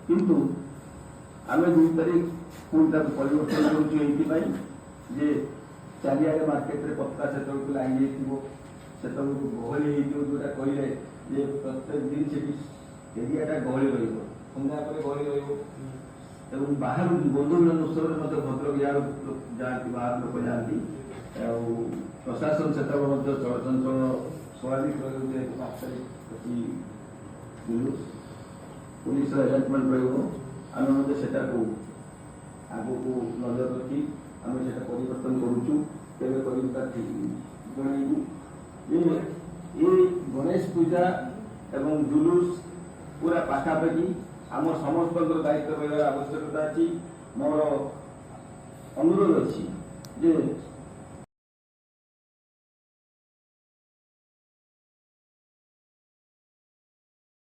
किंतु आम 2 तारीख पुणी परिवर्तन करुँ जे चारिआडे मार्केट रे पत्ता से लाइन से गहली जोटा कहले जे प्रत्येक दिन से एरियाटा गहली रहा गहली रहा बाहर बंधु मिलन उत्सव में भद्रक जाती बाहर लोक जाती प्रशासन से चलचंचल स्वाभाविक रही 5 तारीख जुलूस पुलिस एरेंजमेंट रही से आग को नजर रखी आम से परिवर्तन करूँ ये गणेश पूजा एवं जुलूस पूरा पाखापाखि आम समस्त दायित्व रहा आवश्यकता अच्छी मोर अनुरोध अच्छी जे